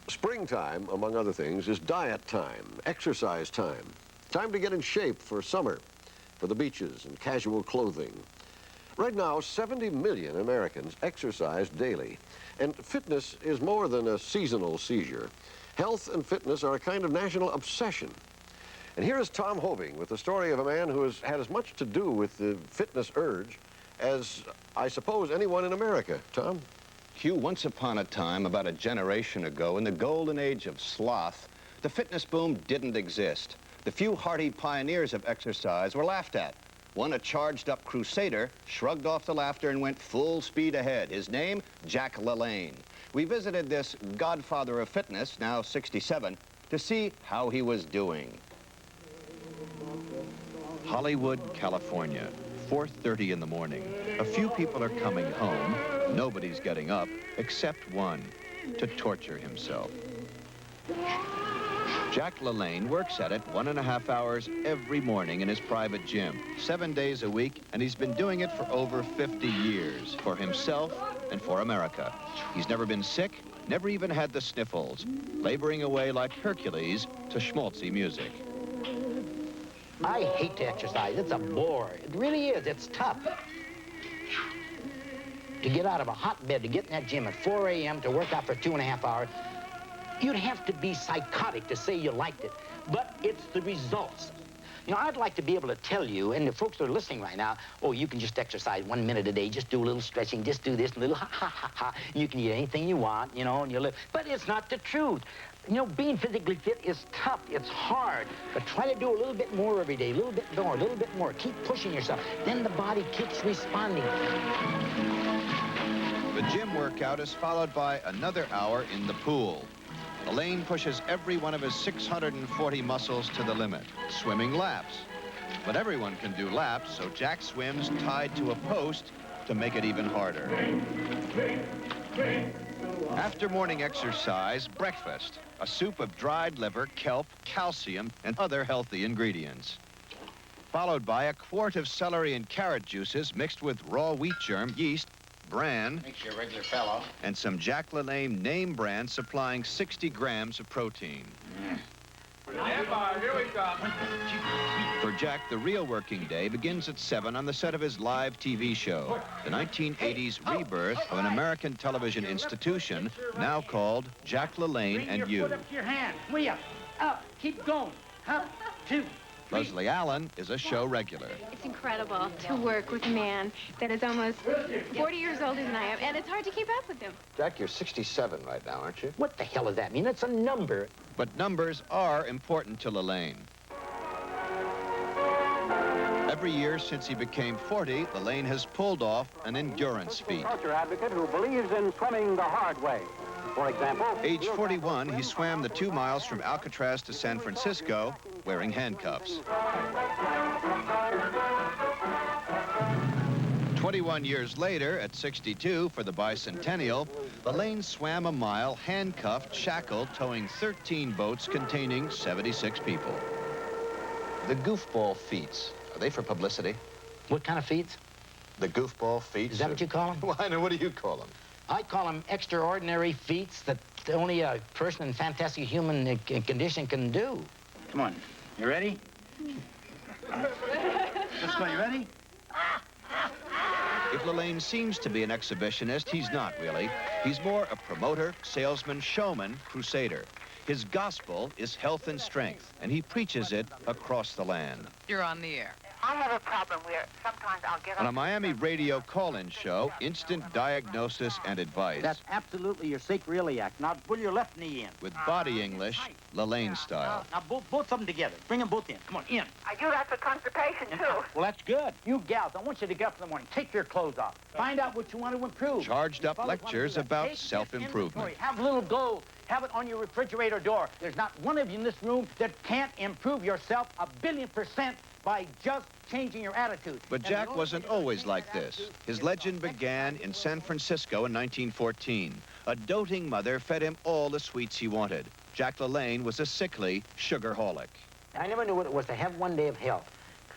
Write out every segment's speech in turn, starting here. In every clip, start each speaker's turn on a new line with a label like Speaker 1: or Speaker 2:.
Speaker 1: Springtime, among other things, is diet time, exercise time. Time to get in shape for summer, for the beaches and casual clothing. Right now, 70 million Americans exercise daily, and fitness is more than a seasonal seizure. Health and fitness are a kind of national obsession. And here is Tom Hoving with the story of a man who has had as much to do with the fitness urge as, I suppose, anyone in America. Tom?
Speaker 2: Hugh, once upon a time, about a generation ago, in the golden age of sloth, the fitness boom didn't exist. The few hardy pioneers of exercise were laughed at. One, a charged-up crusader, shrugged off the laughter and went full speed ahead. His name, Jack LaLane. We visited this godfather of fitness, now 67, to see how he was doing. Hollywood, California, 4:30 in the morning. A few people are coming home. Nobody's getting up, except one, to torture himself. Jack LaLane works at it 1.5 hours every morning in his private gym, 7 days a week, and he's been doing it for over 50 years, for himself and for America. He's never been sick, never even had the sniffles, laboring away like Hercules to schmaltzy music.
Speaker 3: I hate to exercise. It's a bore. It really is. It's tough. To get out of a hot bed, to get in that gym at 4 a.m. to work out for 2.5 hours, you'd have to be psychotic to say you liked it. But it's the results. You know, I'd like to be able to tell you, and the folks that are listening right now, oh, you can just exercise 1 minute a day, just do a little stretching, just do this, a little ha. You can eat anything you want, you know, and you live. But it's not the truth. You know, being physically fit is tough. It's hard. But try to do a little bit more every day, a little bit more, a little bit more. Keep pushing yourself. Then the body keeps responding.
Speaker 2: The gym workout is followed by another hour in the pool. LaLane pushes every one of his 640 muscles to the limit, swimming laps. But everyone can do laps, so Jack swims tied to a post to make it even harder. After morning exercise, breakfast, a soup of dried liver, kelp, calcium, and other healthy ingredients. Followed by a quart of celery and carrot juices mixed with raw wheat germ, yeast, bran,
Speaker 3: Makes you a regular fellow.
Speaker 2: and some Jack LaLane name brand supplying 60 grams of protein.
Speaker 4: Here we come.
Speaker 2: For Jack, the real working day begins at 7 on the set of his live TV show, the 1980s rebirth of an American television institution now called Jack LaLane and You.
Speaker 3: Put up your hand. Way up, keep going. Up, 2.
Speaker 2: Leslie Allen is a show regular.
Speaker 5: It's incredible to work with a man that is almost 40 years older than I am, and it's hard to keep up with him.
Speaker 2: Jack, you're 67 right now, aren't you?
Speaker 3: What the hell does that mean? It's a number.
Speaker 2: But numbers are important to LaLane. Every year since he became 40, LaLane has pulled off an endurance feat.
Speaker 6: Culture advocate who believes in swimming the hard way. For example,
Speaker 2: Age 41, he swam the 2 miles from Alcatraz to San Francisco wearing handcuffs. 21 years later, at 62, for the bicentennial, LaLane swam a mile handcuffed, shackled, towing 13 boats containing 76 people. The goofball feats, are they for publicity?
Speaker 3: What kind of feats?
Speaker 2: The goofball feats?
Speaker 3: Is that what you call them?
Speaker 2: Why, no, what do you call them?
Speaker 3: I call them extraordinary feats that only a person in fantastic human condition can do.
Speaker 6: come on. You ready? Let's go. You ready?
Speaker 2: If LaLane seems to be an exhibitionist, he's not really. He's more a promoter, salesman, showman, crusader. His gospel is health and strength, and he preaches it across the land.
Speaker 7: You're on the air.
Speaker 8: I have a problem where sometimes I'll get
Speaker 2: On
Speaker 8: up.
Speaker 2: a Miami radio call-in show, instant diagnosis and advice.
Speaker 6: That's absolutely your sacroiliac. Now pull your left knee in.
Speaker 2: With body English, LaLane style.
Speaker 6: Now both of them together. Bring them both in. Come on, in.
Speaker 8: I do that for constipation, too.
Speaker 6: Well, that's good. You gals, I want you to get up in the morning. Take your clothes off. Find out what you want to improve.
Speaker 2: Charged up
Speaker 6: Fellas want to
Speaker 2: lectures
Speaker 6: do that.
Speaker 2: about
Speaker 6: Take this
Speaker 2: self-improvement.
Speaker 6: inventory. Have a little gold. Have it on your refrigerator door. There's not one of you in this room that can't improve yourself 1,000,000,000% by just changing your attitude.
Speaker 2: But Jack wasn't always like this. His legend began in San Francisco in 1914. A doting mother fed him all the sweets he wanted. Jack LaLane was a sickly sugarholic.
Speaker 3: I never knew what it was to have one day of health.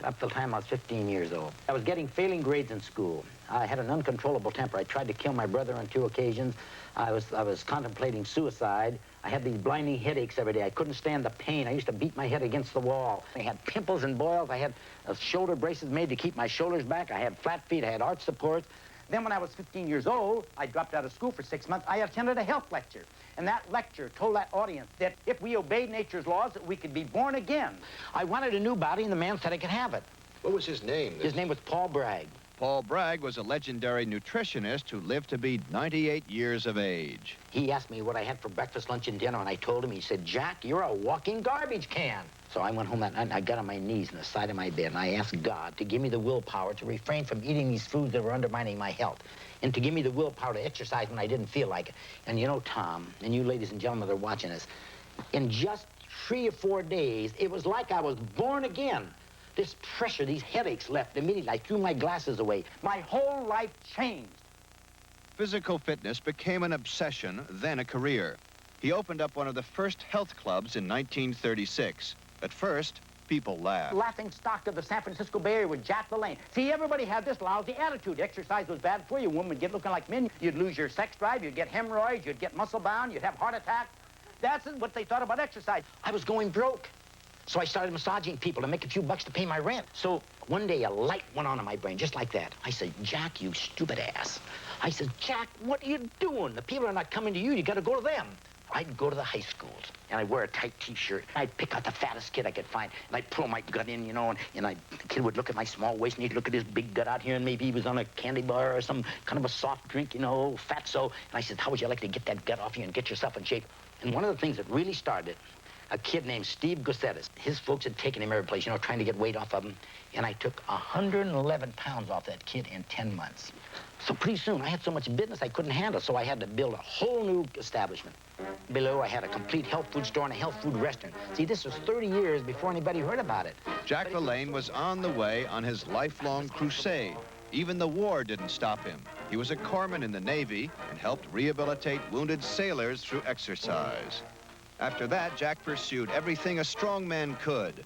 Speaker 3: up till the time I was 15 years old. I was getting failing grades in school. I had an uncontrollable temper. I tried to kill my brother on 2 occasions. I was contemplating suicide. I had these blinding headaches every day. I couldn't stand the pain. I used to beat my head against the wall. I had pimples and boils. I had shoulder braces made to keep my shoulders back. I had flat feet. I had arch supports. Then when I was 15 years old, I dropped out of school for 6 months. I attended a health lecture. And that lecture told that audience that if we obeyed nature's laws, that we could be born again. I wanted a new body, and the man said I could have it.
Speaker 1: What was his name?
Speaker 3: His name was Paul Bragg.
Speaker 2: Paul Bragg was a legendary nutritionist who lived to be 98 years of age.
Speaker 3: He asked me what I had for breakfast, lunch, and dinner, and I told him. He said, Jack, you're a walking garbage can. So I went home that night, and I got on my knees on the side of my bed, and I asked God to give me the willpower to refrain from eating these foods that were undermining my health, and to give me the willpower to exercise when I didn't feel like it. And you know, Tom, and you ladies and gentlemen that are watching this, in just 3 or 4 days, it was like I was born again. This pressure, these headaches left immediately. I threw my glasses away.
Speaker 6: My whole life changed.
Speaker 2: Physical fitness became an obsession, then a career. He opened up one of the first health clubs in 1936. At first, people laughed.
Speaker 6: Laughing stock of the San Francisco Bay Area with Jack LaLane. See, everybody had this lousy attitude. Exercise was bad for you. Women would get looking like men. You'd lose your sex drive. You'd get hemorrhoids. You'd get muscle bound. You'd have heart attacks. That's what they thought about exercise.
Speaker 3: I was going broke. So I started massaging people to make a few bucks to pay my rent. So one day a light went on in my brain, just like that. I said, Jack, you stupid ass. I said, Jack, what are you doing? The people are not coming to you. You got to go to them. I'd go to the high schools, and I'd wear a tight T-shirt. I'd pick out the fattest kid I could find, and I'd pull my gut in, you know, and the kid would look at my small waist, and he'd look at his big gut out here, and maybe he was on a candy bar or some kind of a soft drink, you know, fatso. And I said, how would you like to get that gut off you and get yourself in shape? And one of the things that really started, a kid named Steve Gussettis. His folks had taken him every place, you know, trying to get weight off of him. And I took 111 pounds off that kid in 10 months. So pretty soon, I had so much business I couldn't handle, so I had to build a whole new establishment. Below, I had a complete health food store and a health food restaurant. See, this was 30 years before anybody heard about it.
Speaker 2: Jack LaLane was on the way on his lifelong crusade. Even the war didn't stop him. He was a corpsman in the Navy and helped rehabilitate wounded sailors through exercise. After that, Jack pursued everything a strong man could.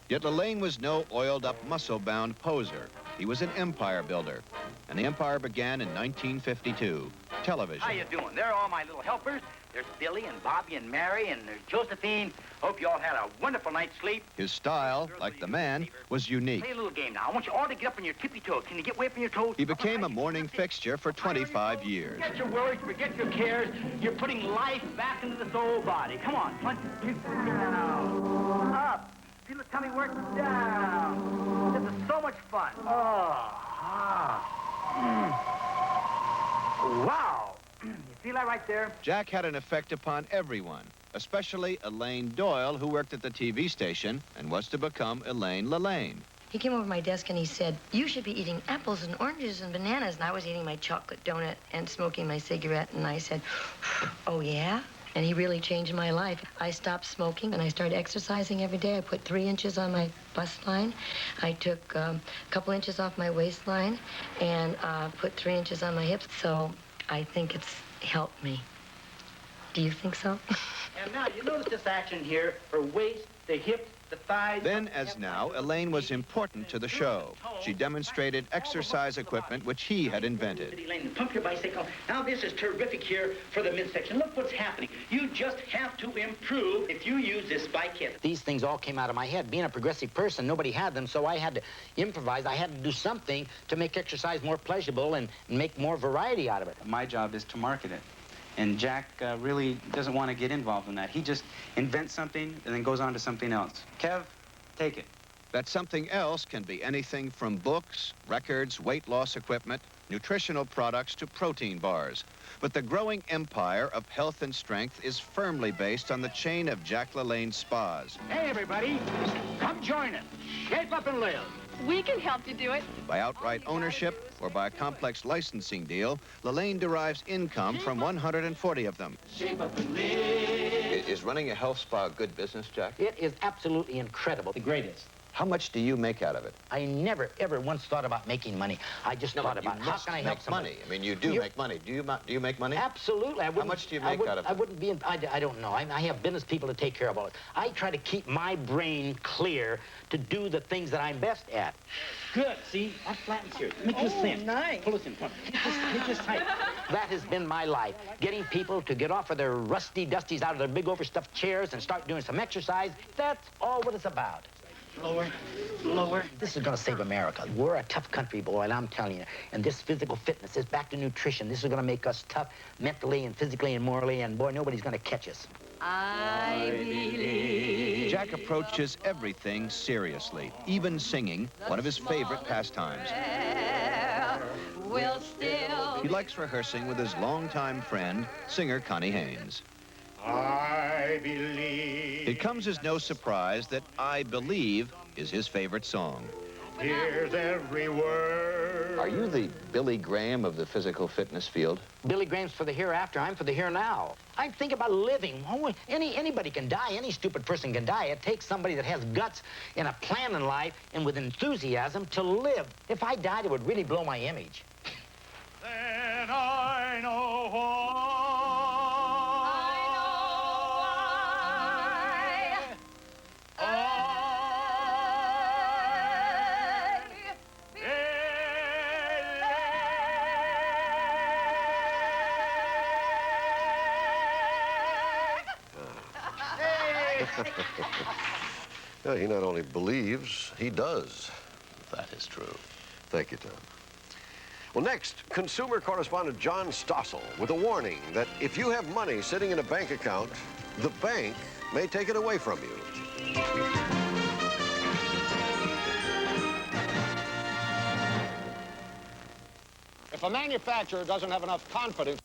Speaker 2: Yet LaLane was no oiled-up, muscle-bound poser. He was an empire builder, and the empire began in 1952. Television.
Speaker 6: How you doing? They're all my little helpers. There's Billy and Bobby and Mary, and there's Josephine. Hope you all had a wonderful night's sleep.
Speaker 2: His style, like the man, was unique.
Speaker 6: Play a little game now. I want you all to get up on your tippy toes. Can you get way up on your toes?
Speaker 2: He became a morning fixture for 25 years.
Speaker 6: Forget your worries, forget your cares. You're putting life back into this old body. Come on. 1, 2, down. Up. Feel the tummy work. Down. This is so much fun. Wow. You feel that right there?
Speaker 2: Jack had an effect upon everyone, especially Elaine Doyle, who worked at the TV station and was to become Elaine LaLane.
Speaker 4: He came over to my desk and he said, you should be eating apples and oranges and bananas. And I was eating my chocolate donut and smoking my cigarette. And I said, oh, yeah? And he really changed my life. I stopped smoking and I started exercising every day. I put 3 inches on my bust line. I took a couple inches off my waistline and put 3 inches on my hips. So I think it's helped me. Do you think so?
Speaker 6: And now, you notice this action here, her waist, the hips, the thighs.
Speaker 2: Then, as now, Elaine was important to the show. She demonstrated exercise equipment which he had invented.
Speaker 6: Elaine, pump your bicycle. Now, this is terrific here for the midsection. Look what's happening. You just have to improve if you use this bike kit.
Speaker 3: These things all came out of my head. Being a progressive person, nobody had them, so I had to improvise. I had to do something to make exercise more pleasurable and make more variety out of it.
Speaker 7: My job is to market it. And Jack really doesn't want to get involved in that. He just invents something and then goes on to something else. Kev, take it.
Speaker 2: That something else can be anything from books, records, weight loss equipment, nutritional products to protein bars. But the growing empire of health and strength is firmly based on the chain of Jack LaLane spas.
Speaker 6: Hey, everybody, come join us. Shape up and live.
Speaker 5: We can help you do it.
Speaker 2: By outright ownership or by a complex licensing deal, LaLane derives income from 140 of them.
Speaker 6: Shape up and live.
Speaker 9: Is running a health spa a good business, Jack?
Speaker 3: It is absolutely incredible.
Speaker 6: The greatest.
Speaker 2: How much do you make out of it?
Speaker 3: I never, ever once thought about making money. I just thought about how can I help somebody.
Speaker 2: Money. I mean, you do make money. Do you make money?
Speaker 3: Absolutely. How
Speaker 2: much do you make out of it?
Speaker 3: I wouldn't be, I don't know. I have business people to take care of all it. I try to keep my brain clear to do the things that I'm best at.
Speaker 6: Good, see? That flattens here. Make this thin.
Speaker 4: Nice.
Speaker 6: Pull this in. Come on. Hit this tight.
Speaker 3: That has been my life. Getting people to get off of their rusty dusties out of their big overstuffed chairs and start doing some exercise. That's all what it's about.
Speaker 6: Lower. Lower.
Speaker 3: This is going to save America. We're a tough country, boy, and I'm telling you. And this physical fitness, this back to nutrition, this is going to make us tough mentally and physically and morally, and boy, nobody's going to catch us.
Speaker 4: I believe.
Speaker 2: Jack approaches everything seriously, even singing, one of his favorite pastimes.
Speaker 4: Will still.
Speaker 2: He likes rehearsing with his longtime friend, singer Connie Haynes.
Speaker 9: I believe.
Speaker 2: It comes as no surprise that I Believe is his favorite song.
Speaker 9: Here's every word.
Speaker 2: Are you the Billy Graham of the physical fitness field?
Speaker 3: Billy Graham's for the hereafter. I'm for the here now. I think about living. Oh, anybody can die. Any stupid person can die. It takes somebody that has guts and a plan in life and with enthusiasm to live. If I died, it would really blow my image.
Speaker 9: Then I know why.
Speaker 1: Yeah, he not only believes, he does.
Speaker 2: That is true.
Speaker 1: Thank you, Tom. Well, next, consumer correspondent John Stossel with a warning that if you have money sitting in a bank account, the bank may take it away from you.
Speaker 10: If a manufacturer doesn't have enough confidence